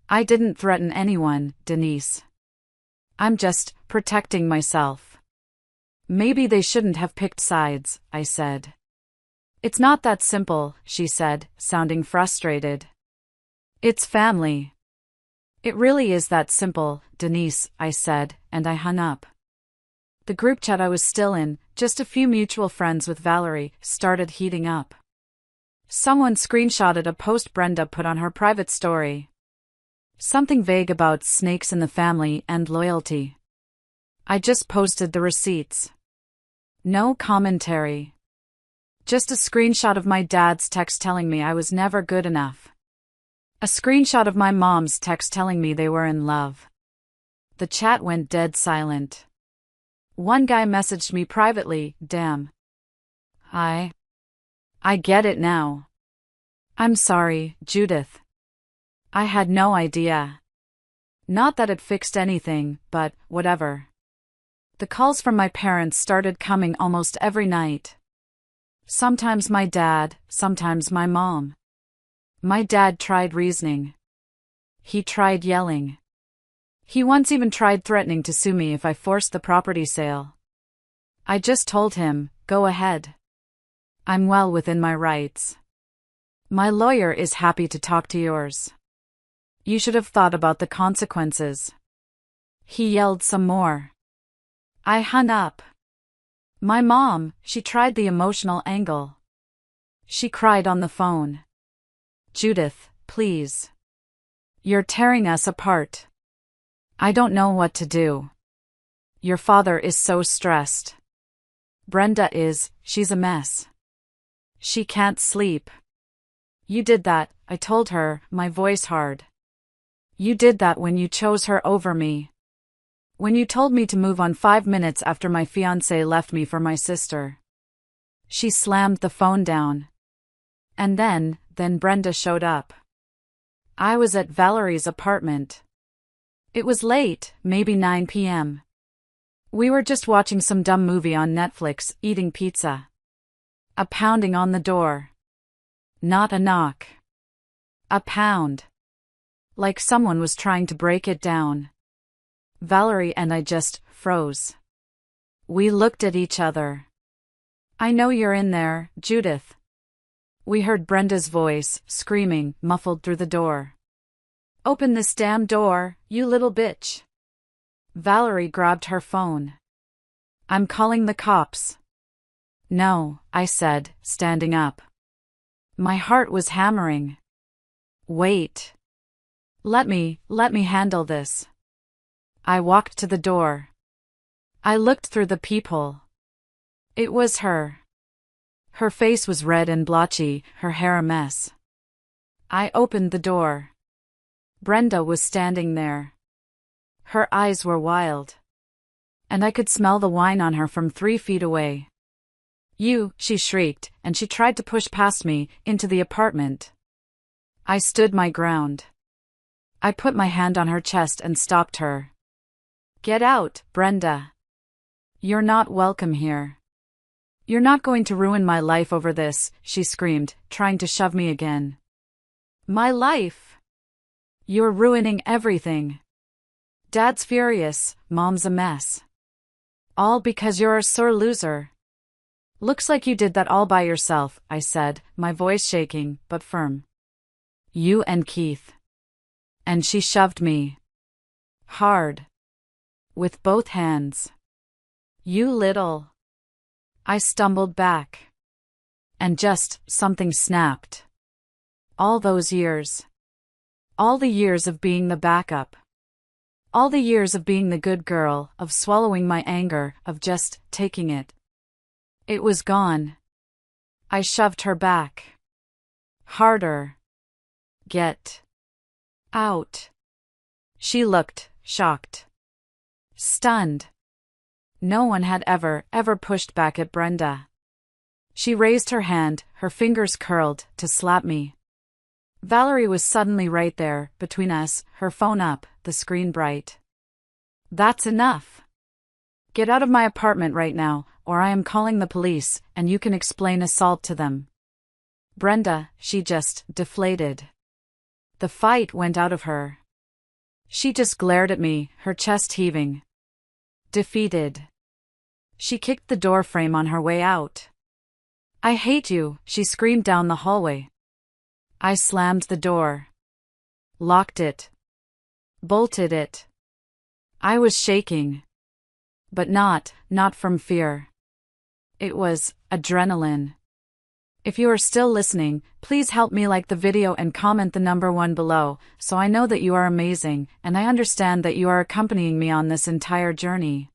I didn't threaten anyone, Denise. I'm just protecting myself. Maybe they shouldn't have picked sides, I said. It's not that simple, she said, sounding frustrated. It's family. It really is that simple, Denise, I said, and I hung up. The group chat I was still in, just a few mutual friends with Valerie, started heating up. Someone screenshotted a post Brenda put on her private story. Something vague about snakes in the family and loyalty. I just posted the receipts. No commentary. Just a screenshot of my dad's text telling me I was never good enough. A screenshot of my mom's text telling me they were in love. The chat went dead silent. One guy messaged me privately, damn. I get it now. I'm sorry, Judith. I had no idea. Not that it fixed anything, but whatever. The calls from my parents started coming almost every night. Sometimes my dad, sometimes my mom. My dad tried reasoning. He tried yelling. He once even tried threatening to sue me if I forced the property sale. I just told him, go ahead. I'm well within my rights. My lawyer is happy to talk to yours. You should have thought about the consequences. He yelled some more. I hung up. My mom, she tried the emotional angle. She cried on the phone. Judith, please. You're tearing us apart. I don't know what to do. Your father is so stressed. Brenda is, she's a mess. She can't sleep. You did that, I told her, my voice hard. You did that when you chose her over me. When you told me to move on 5 minutes after my fiancé left me for my sister. She slammed the phone down. And then Brenda showed up. I was at Valerie's apartment. It was late, maybe 9 p.m. We were just watching some dumb movie on Netflix, eating pizza. A pounding on the door. Not a knock. A pound. Like someone was trying to break it down. Valerie and I just froze. We looked at each other. I know you're in there, Judith. We heard Brenda's voice, screaming, muffled through the door. Open this damn door, you little bitch. Valerie grabbed her phone. I'm calling the cops. No, I said, standing up. My heart was hammering. Wait. Let me handle this. I walked to the door. I looked through the peephole. It was her. Her face was red and blotchy, her hair a mess. I opened the door. Brenda was standing there. Her eyes were wild. And I could smell the wine on her from 3 feet away. You, she shrieked, and she tried to push past me, into the apartment. I stood my ground. I put my hand on her chest and stopped her. Get out, Brenda. You're not welcome here. You're not going to ruin my life over this, she screamed, trying to shove me again. My life? You're ruining everything. Dad's furious, Mom's a mess. All because you're a sore loser. Looks like you did that all by yourself, I said, my voice shaking, but firm. You and Keith. And she shoved me. Hard. With both hands. You little. I stumbled back. And just, something snapped. All those years. All the years of being the backup. All the years of being the good girl, of swallowing my anger, of just taking it. It was gone. I shoved her back. Harder. Get out. She looked shocked. Stunned. No one had ever pushed back at Brenda. She raised her hand, her fingers curled, to slap me. Valerie was suddenly right there, between us, her phone up, the screen bright. That's enough. Get out of my apartment right now, or I am calling the police, and you can explain assault to them. Brenda, she just deflated. The fight went out of her. She just glared at me, her chest heaving. Defeated. She kicked the door frame on her way out. I hate you, she screamed down the hallway. I slammed the door. Locked it. Bolted it. I was shaking. But not from fear. It was adrenaline. If you are still listening, please help me like the video and comment the number 1 below, so I know that you are amazing, and I understand that you are accompanying me on this entire journey.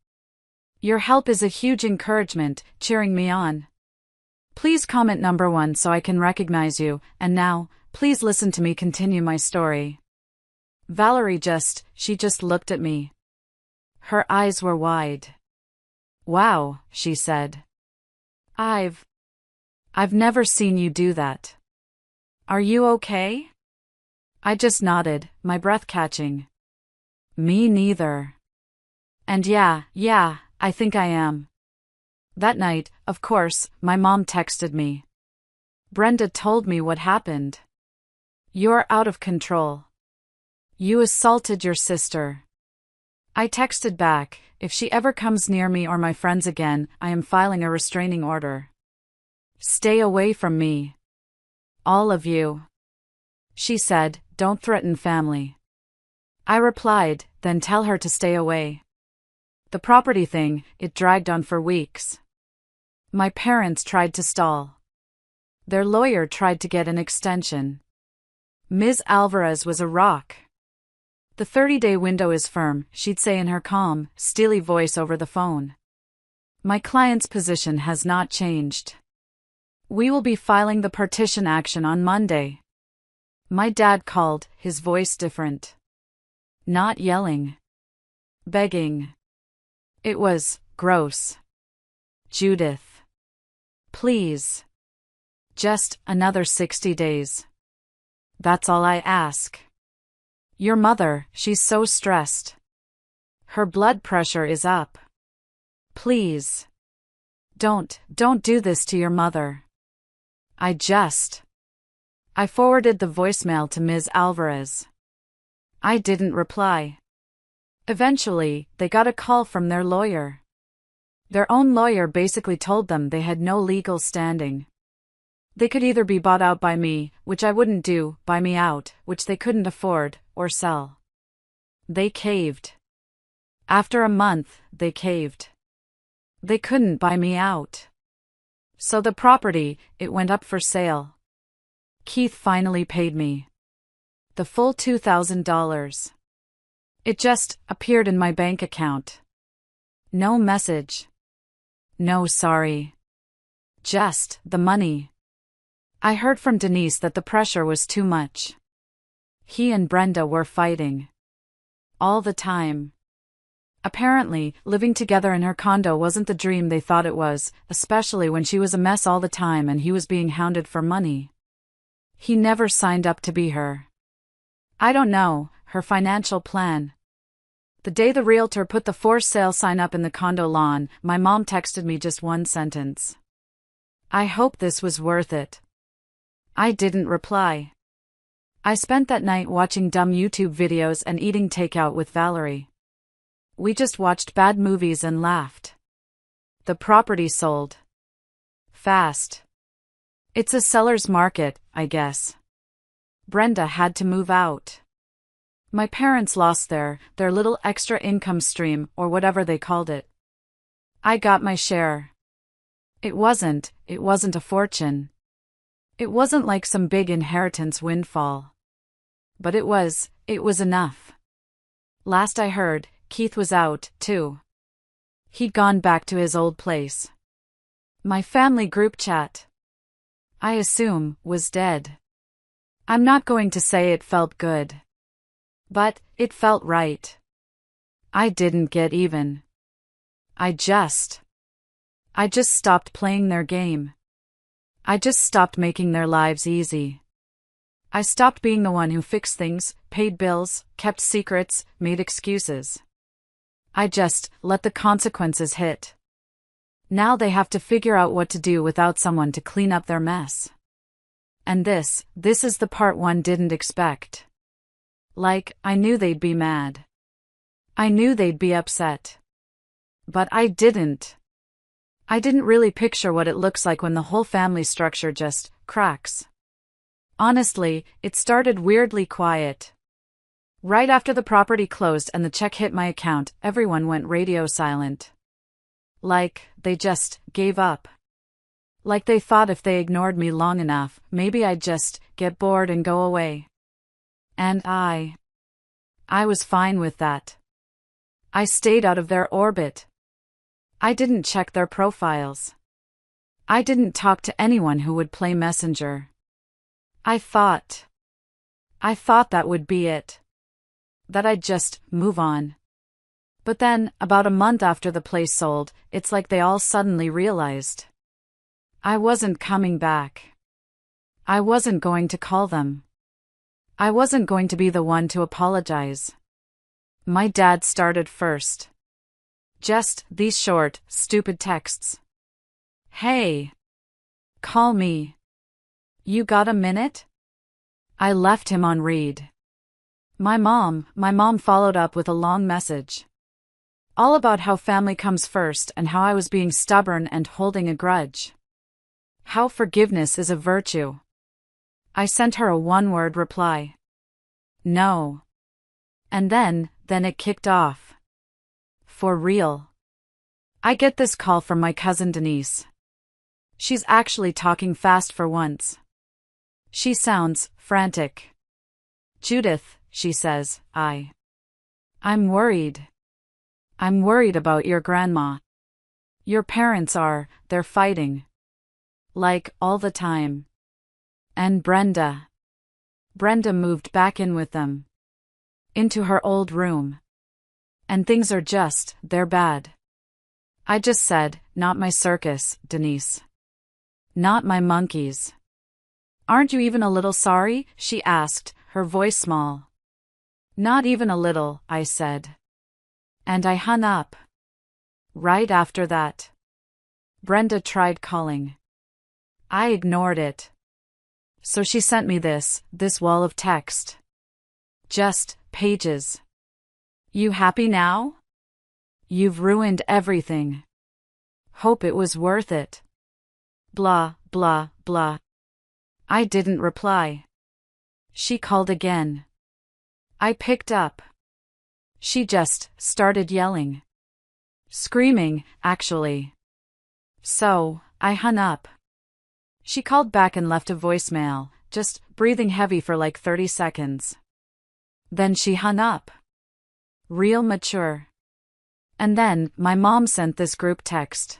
Your help is a huge encouragement, cheering me on. Please comment number 1 so I can recognize you, and now, please listen to me continue my story. Valerie she just looked at me. Her eyes were wide. Wow, she said. I've never seen you do that. Are you okay? I just nodded, my breath catching. Me neither. And yeah, I think I am. That night, of course, my mom texted me. Brenda told me what happened. You're out of control. You assaulted your sister. I texted back, if she ever comes near me or my friends again, I am filing a restraining order. Stay away from me. All of you. She said, don't threaten family. I replied, then tell her to stay away. The property thing, it dragged on for weeks. My parents tried to stall. Their lawyer tried to get an extension. Ms. Alvarez was a rock. The 30-day window is firm, she'd say in her calm, steely voice over the phone. My client's position has not changed. We will be filing the partition action on Monday. My dad called, his voice different. Not yelling. Begging. It was gross. Judith. Please. Just another 60 days. That's all I ask. Your mother, she's so stressed. Her blood pressure is up. Please. Don't do this to your mother. I forwarded the voicemail to Ms. Alvarez. I didn't reply. Eventually, they got a call from their lawyer. Their own lawyer basically told them they had no legal standing. They could either be bought out by me, which I wouldn't do, buy me out, which they couldn't afford, or sell. They caved. After a month, they caved. They couldn't buy me out. So the property, it went up for sale. Keith finally paid me. The full $2,000. It just appeared in my bank account. No message. No sorry. Just the money. I heard from Denise that the pressure was too much. He and Brenda were fighting. All the time. Apparently, living together in her condo wasn't the dream they thought it was, especially when she was a mess all the time and he was being hounded for money. He never signed up to be her. I don't know, her financial plan. The day the realtor put the for sale sign up in the condo lawn, my mom texted me just one sentence. I hope this was worth it. I didn't reply. I spent that night watching dumb YouTube videos and eating takeout with Valerie. We just watched bad movies and laughed. The property sold. Fast. It's a seller's market, I guess. Brenda had to move out. My parents lost their little extra income stream, or whatever they called it. I got my share. It wasn't a fortune. It wasn't like some big inheritance windfall. But it was enough. Last I heard, Keith was out, too. He'd gone back to his old place. My family group chat, I assume, was dead. I'm not going to say it felt good. But it felt right. I didn't get even. I just stopped playing their game. I just stopped making their lives easy. I stopped being the one who fixed things, paid bills, kept secrets, made excuses. I just let the consequences hit. Now they have to figure out what to do without someone to clean up their mess. And this is the part one didn't expect. Like, I knew they'd be mad. I knew they'd be upset. But I didn't really picture what it looks like when the whole family structure just cracks. Honestly, it started weirdly quiet. Right after the property closed and the check hit my account, everyone went radio silent. Like, they just gave up. Like they thought if they ignored me long enough, maybe I'd just get bored and go away. And I was fine with that. I stayed out of their orbit. I didn't check their profiles. I didn't talk to anyone who would play messenger. I thought that would be it. That I'd just move on. But then, about a month after the place sold, it's like they all suddenly realized. I wasn't coming back. I wasn't going to call them. I wasn't going to be the one to apologize. My dad started first. Just these short, stupid texts. Hey. Call me. You got a minute? I left him on read. My mom followed up with a long message. All about how family comes first and how I was being stubborn and holding a grudge. How forgiveness is a virtue. I sent her a one-word reply. No. And then it kicked off. For real. I get this call from my cousin Denise. She's actually talking fast for once. She sounds frantic. Judith, she says, I'm worried. I'm worried about your grandma. Your parents they're fighting. Like, all the time. And Brenda moved back in with them. Into her old room. And things they're bad. I just said, not my circus, Denise. Not my monkeys. Aren't you even a little sorry? She asked, her voice small. Not even a little, I said. And I hung up. Right after that. Brenda tried calling. I ignored it. So she sent me this wall of text. Just pages. You happy now? You've ruined everything. Hope it was worth it. Blah, blah, blah. I didn't reply. She called again. I picked up. She just started yelling. Screaming, actually. So, I hung up. She called back and left a voicemail, just breathing heavy for like 30 seconds. Then she hung up. Real mature. And then, my mom sent this group text.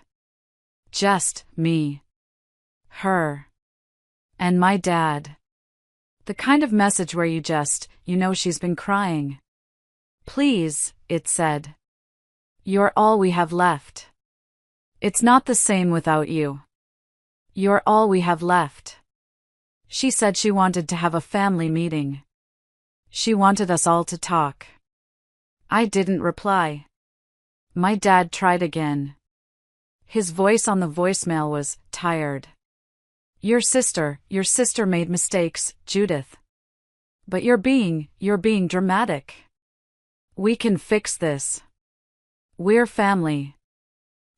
Just me. Her. And my dad. The kind of message where you know she's been crying. Please, it said. You're all we have left. It's not the same without you. You're all we have left. She said she wanted to have a family meeting. She wanted us all to talk. I didn't reply. My dad tried again. His voice on the voicemail was tired. Your sister made mistakes, Judith. But you're being dramatic. We can fix this. We're family.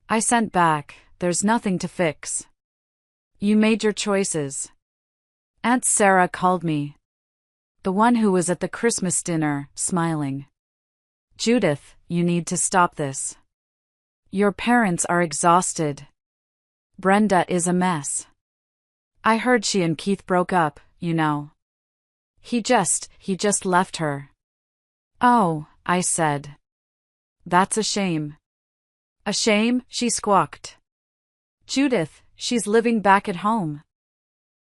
I sent back, there's nothing to fix. You made your choices. Aunt Sarah called me. The one who was at the Christmas dinner, smiling. Judith, you need to stop this. Your parents are exhausted. Brenda is a mess. I heard she and Keith broke up, you know. He just left her. Oh, I said. That's a shame. A shame, she squawked. Judith, she's living back at home.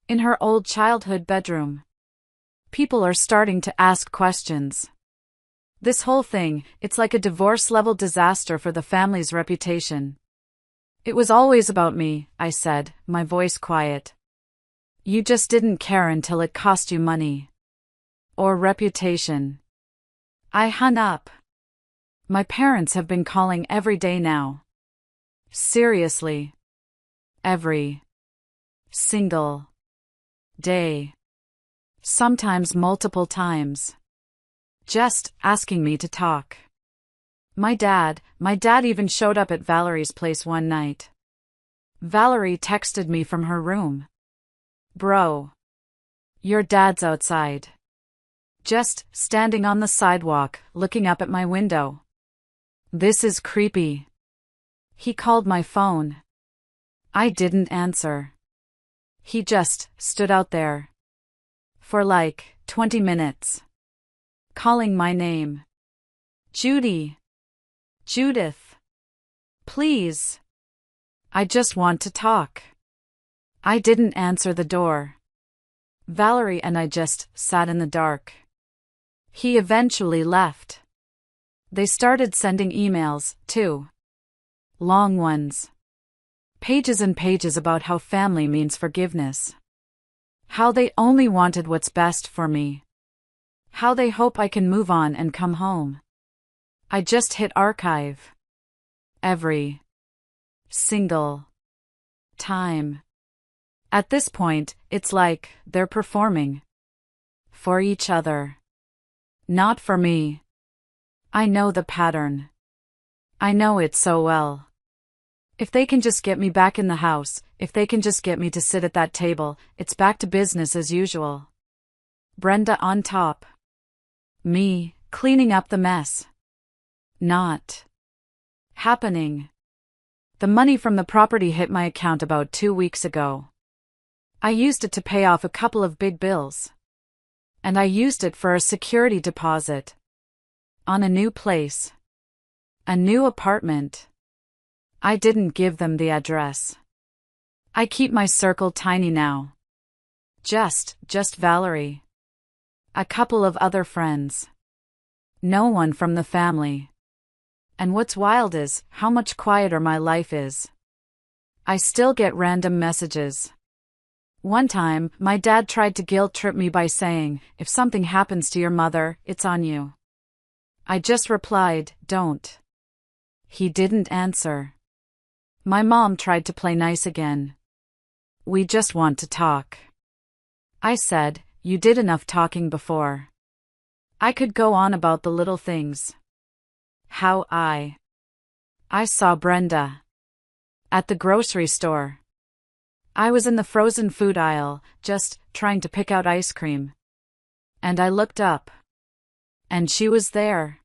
In her old childhood bedroom. People are starting to ask questions. This whole thing, it's like a divorce-level disaster for the family's reputation. It was always about me, I said, my voice quiet. You just didn't care until it cost you money. Or reputation. I hung up. My parents have been calling every day now. Seriously. Every single day. Sometimes multiple times. Just asking me to talk. My dad even showed up at Valerie's place one night. Valerie texted me from her room. Bro. Your dad's outside. Just standing on the sidewalk, looking up at my window. This is creepy. He called my phone. I didn't answer. He just stood out there. For like 20 minutes. Calling my name. Judy. Judith. Please. I just want to talk. I didn't answer the door. Valerie and I just sat in the dark. He eventually left. They started sending emails, too. Long ones. Pages and pages about how family means forgiveness. How they only wanted what's best for me. How they hope I can move on and come home. I just hit archive. Every single time. At this point, it's like they're performing. For each other. Not for me. I know the pattern. I know it so well. If they can just get me back in the house, if they can just get me to sit at that table, it's back to business as usual. Brenda on top. Me, cleaning up the mess. Not happening. The money from the property hit my account about 2 weeks ago. I used it to pay off a couple of big bills. And I used it for a security deposit. On a new place. A new apartment. I didn't give them the address. I keep my circle tiny now. Just Valerie. A couple of other friends. No one from the family. And what's wild is how much quieter my life is. I still get random messages. One time, my dad tried to guilt-trip me by saying, if something happens to your mother, it's on you. I just replied, don't. He didn't answer. My mom tried to play nice again. We just want to talk. I said, you did enough talking before. I could go on about the little things. How I saw Brenda. At the grocery store. I was in the frozen food aisle, just trying to pick out ice cream. And I looked up. And she was there.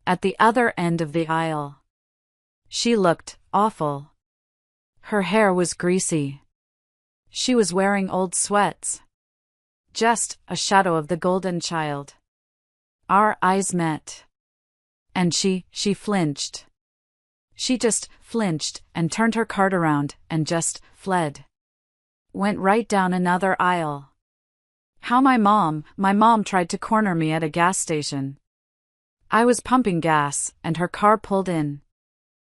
At the other end of the aisle. She looked awful. Her hair was greasy. She was wearing old sweats. Just a shadow of the golden child. Our eyes met. And she flinched. She just flinched and turned her cart around and just fled. Went right down another aisle. How my mom tried to corner me at a gas station. I was pumping gas, and her car pulled in.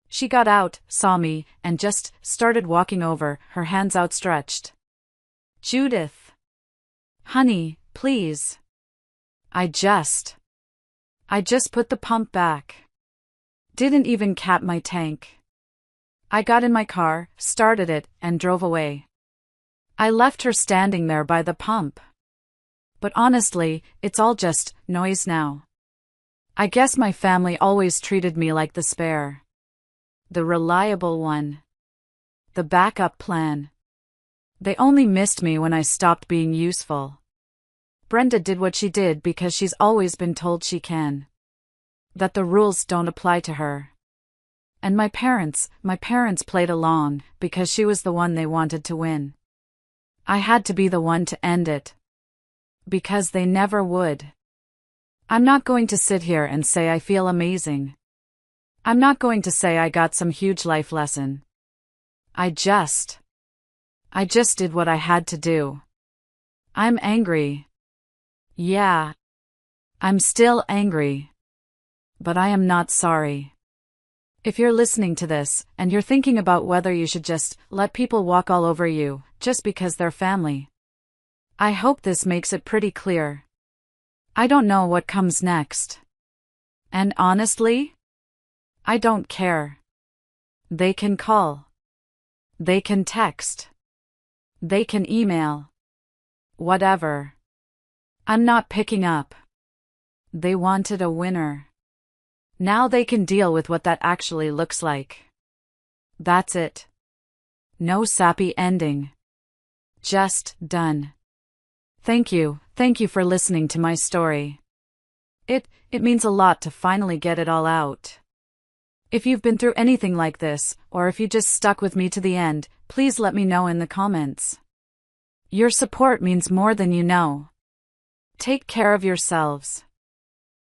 She got out, saw me, and just started walking over, her hands outstretched. Judith. Honey, please. I just put the pump back. Didn't even cap my tank. I got in my car, started it, and drove away. I left her standing there by the pump. But honestly, it's all just noise now. I guess my family always treated me like the spare. The reliable one. The backup plan. They only missed me when I stopped being useful. Brenda did what she did because she's always been told she can. That the rules don't apply to her. And my parents played along because she was the one they wanted to win. I had to be the one to end it. Because they never would. I'm not going to sit here and say I feel amazing. I'm not going to say I got some huge life lesson. I just did what I had to do. I'm angry. Yeah. I'm still angry. But I am not sorry. If you're listening to this, and you're thinking about whether you should just let people walk all over you, just because they're family, I hope this makes it pretty clear. I don't know what comes next. And honestly, I don't care. They can call. They can text. They can email. Whatever. I'm not picking up. They wanted a winner. Now they can deal with what that actually looks like. That's it. No sappy ending. Just done. Thank you for listening to my story. It means a lot to finally get it all out. If you've been through anything like this, or if you just stuck with me to the end, please let me know in the comments. Your support means more than you know. Take care of yourselves.